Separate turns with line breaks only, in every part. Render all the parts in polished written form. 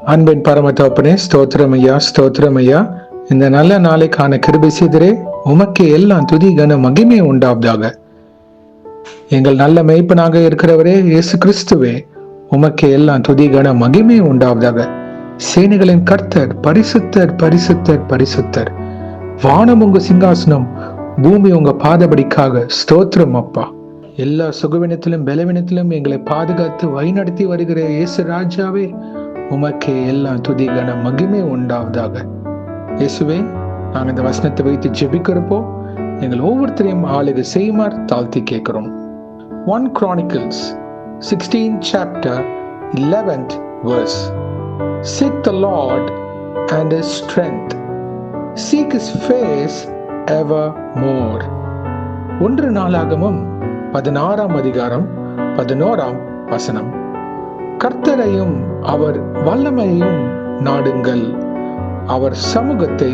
அன்பின் பரமதகப்பனே, ஸ்தோத்திரம் ஐயா, ஸ்தோத்திரம் ஐயா. இந்த நல்ல நாளைக்கான கிருபை செய்தரே, உமக்கே எல்லாம் துதி கன மகிமை உண்டாவதாக. எங்கள் நல்ல மெய்ப்பனாக இருக்கிறவரே இயேசு கிறிஸ்துவே, உமக்கே எல்லாம் துதி கன மகிமை உண்டாவதாக. சேனைகளின் கர்த்தர் பரிசுத்தர், பரிசுத்தர், பரிசுத்தர். வானம் உங்க சிங்காசனம், பூமி உங்க பாதபடிக்காக. ஸ்தோத்திரம் அப்பா. எல்லா சுகவினத்திலும் பலவினத்திலும் எங்களை பாதுகாத்து வழிநடத்தி வருகிற இயேசு ராஜாவே, உமக்கே எல்லாம் துதி கன மகிமை உண்டாவதாக. இயேசுவே, நாங்கள் இந்த வசனத்தை வைத்து ஜெபிக்கிறப்போ எங்கள் ஒவ்வொருத்தரையும் ஆளுகை செய்யுமாறு தாழ்த்தி கேட்கிறோம். 1 Chronicles 16 chapter 11th verse. Seek the Lord and his strength. Seek his face evermore. 1 நாளாகமம் 16ஆம் அதிகாரம் 11ஆம் வசனம். கர்த்தரையும் அவர் வல்லமையையும் நாடுங்கள், அவர் சமூகத்தை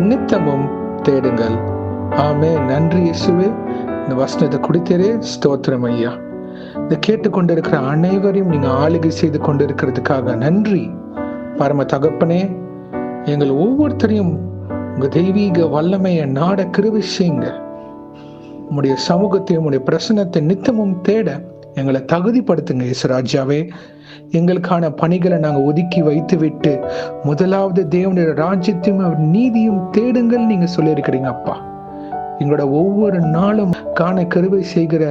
நித்தமும் தேடுங்கள். ஆமே. நன்றி இயேசுவே. இந்த வசனத்தை குடித்தரே, ஸ்தோத்திரம் ஐயா. இதை கேட்டுக்கொண்டிருக்கிற அனைவரையும் நீங்க ஆளுகை செய்து கொண்டிருக்கிறதுக்காக நன்றி. பரம தகப்பனே, எங்கள் ஒவ்வொருத்தரையும் உங்க தெய்வீக வல்லமையை நாட கிருபை செய்யுங்க. உங்களுடைய சமூகத்தை, உங்களுடைய பிரசனத்தை நித்தமும் தேட எங்களை தகுதிப்படுத்துங்க இயேசுராஜாவே. எங்களுக்கான பணிகளை நாங்கள் ஒதுக்கி வைத்து விட்டு முதலாவது தேவனுடைய ராஜ்யத்தையும் அவர் நீதியும் தேடுங்கள் நீங்க சொல்லியிருக்கிறீங்க அப்பா. எங்களோட ஒவ்வொரு நாளும் காண கருவை செய்கிற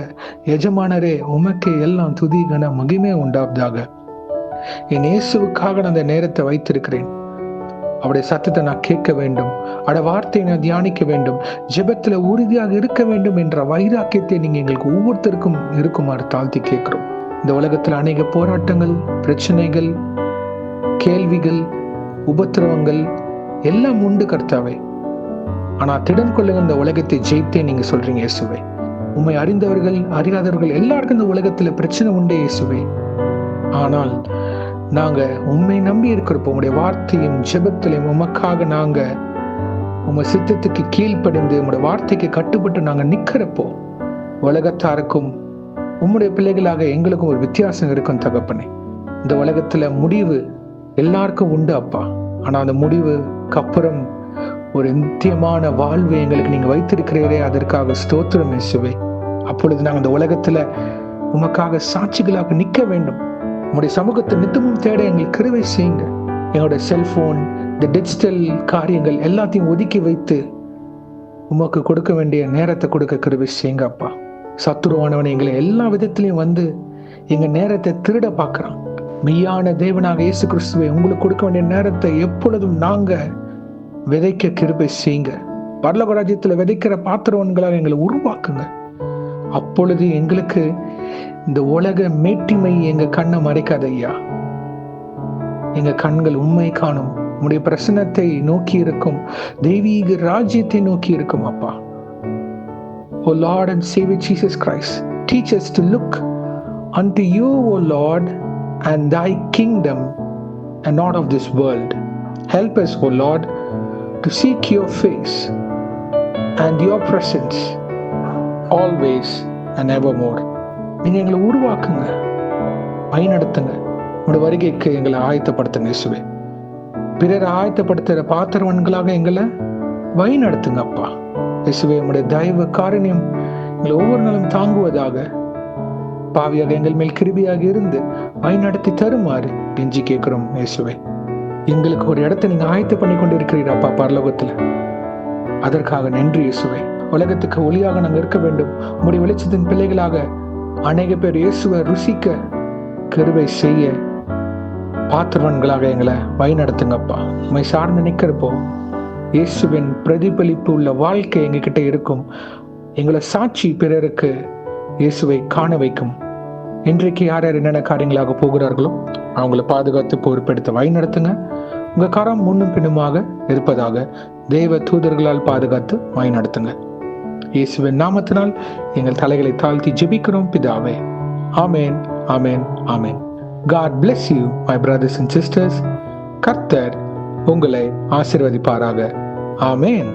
எஜமானரே, உமக்கே எல்லாம் துதி கன மகிமை உண்டாவதாக. என் இயேசுவுக்காக நான் அந்த நேரத்தை வைத்திருக்கிறேன். அவருடைய சத்தத்தை நான் கேட்க வேண்டும், அவருடைய வார்த்தையை நான் தியானிக்க வேண்டும், ஜெபத்துல உறுதியாக இருக்க வேண்டும் என்ற வைராக்கியத்தை நீங்க எங்களுக்கு ஒவ்வொருத்தருக்கும் இருக்குமாறு தாழ்த்தி கேட்கிறோம். இந்த உலகத்துல அநேக போராட்டங்கள், பிரச்சனைகள், கேள்விகள், உபத்திரவங்கள் எல்லாம் உண்டு கர்த்தாவே. ஆனா திடன் கொள்ளுங்க, இந்த உலகத்தை ஜெயித்தே நீங்க சொல்றீங்க இயேசுவே. உண்மை அறிந்தவர்கள் அறியாதவர்கள் எல்லாருக்கும் இந்த உலகத்துல பிரச்சனை உண்டே இயேசுவே. ஆனால் நாங்க உண்மை நம்பி இருக்கிறப்போ, உங்களுடைய வார்த்தையும் ஜெபத்திலையும் உமக்காக நாங்க உங்க சித்தத்துக்கு கீழ்ப்படிந்து உங்களுடைய வார்த்தைக்கு கட்டுப்பட்டு நாங்க நிக்கிறப்போ, உலகத்தாருக்கும் உம்முடைய பிள்ளைகளாக எங்களுக்கும் ஒரு வித்தியாசம் இருக்கும் தகப்பனே. இந்த உலகத்துல முடிவு எல்லாருக்கும் உண்டு அப்பா. ஆனா அந்த முடிவுக்கு அப்புறம் ஒரு நித்தியமான வாழ்வு எங்களுக்கு நீங்க வைத்திருக்கிறீரே, அதற்காக ஸ்தோத்திரம் இயேசுவே. அப்பொழுது நாங்க இந்த உலகத்துல உமக்காக சாட்சிகளாக நிற்க வேண்டும். உங்களுடைய சமூகத்தை நித்தமும் தேட எங்களுக்கு கிருபை செய்யுங்க. எங்களுடைய செல்போன், இந்த டிஜிட்டல் காரியங்கள் எல்லாத்தையும் ஒதுக்கி வைத்து உமக்கு கொடுக்க வேண்டிய நேரத்தை கொடுக்க கிருபை செய்யுங்க அப்பா. சத்துருவானவனை எங்களை எல்லா விதத்திலையும் வந்து எங்க நேரத்தை திருட பார்க்கிறான். மெய்யான தேவனாக இயேசு கிறிஸ்துவை உங்களுக்கு கொடுக்க வேண்டிய நேரத்தை எப்பொழுதும் நாங்க விதைக்க கிருபை செய்யுங்க. பரலோக ராஜ்யத்துல விதைக்கிற பாத்திரவன்களாக எங்களை உருவாக்குங்க. அப்பொழுது எங்களுக்கு இந்த உலக மேட்டிமை எங்க கண்ணை மறைக்காத ஐயா. எங்க கண்கள் உண்மை காணும், உங்களுடைய பிரசன்னத்தை நோக்கி இருக்கும், தெய்வீக ராஜ்யத்தை நோக்கி இருக்கும் அப்பா. O Lord and Savior Jesus Christ, teach us to look unto you, O Lord, and thy kingdom, and not of this world. Help us, O Lord, to seek your face and your presence always and evermore. நீங்க எங்களை உருவாக்குங்க, வழிநடத்துங்க. உங்களுடைய வருகைக்கு எங்களை ஆயத்தப்படுத்துங்க இயேசுவே. பிறரை ஆயத்தப்படுத்துகிற பாத்திரவன்களாக எங்களை வழிநடத்துங்க அப்பா. இயேசுவே, உங்களுடைய தயவு காரணியம் எங்களை ஒவ்வொரு நாளும் தாங்குவதாக. பாவியாக எங்கள் மேல் கிருபியாக இருந்து வழிநடத்தி தருமாறு கெஞ்சி கேட்கிறோம் இயேசுவே. எங்களுக்கு ஒரு இடத்தை நீங்க ஆயத்த பண்ணி கொண்டு இருக்கிறீர் அப்பா பரலோகத்துல. அதற்காக நன்றி இயேசுவே. உலகத்துக்கு ஒளியாக நாங்கள் இருக்க வேண்டும். உங்களுடைய வெளிச்சத்தின் பிள்ளைகளாக அநேக பேர் இயேசுவை ருசிக்க கிருபை செய்ய பாத்திரவன்களாக எங்களை வழிநடத்துங்கப்பா. உண்மை சார்ந்து நிற்கிறப்போ இயேசுவின் பிரதிபலிப்பு உள்ள வாழ்க்கை எங்ககிட்ட இருக்கும். எங்களை சாட்சி பிறருக்கு இயேசுவை காண வைக்கும். இன்றைக்கு யார் யார் என்னென்ன காரியங்களாக போகிறார்களோ அவங்களை பாதுகாத்து பொறுப்பெடுத்து வழிநடத்துங்க. உங்க கரம் முன்னும் பின்னுமாக இருப்பதாக தேவ தூதர்களால் பாதுகாத்து வழிநடத்துங்க. இயேசுவின் நாமத்தினால் எங்கள் தலைகளை தாழ்த்தி ஜெபிக்கிறோம் பிதாவே. ஆமேன், ஆமேன், ஆமேன். God bless you, my brothers and sisters. கர்த்தர் உங்களை ஆசீர்வதிப்பாராக. ஆமேன்.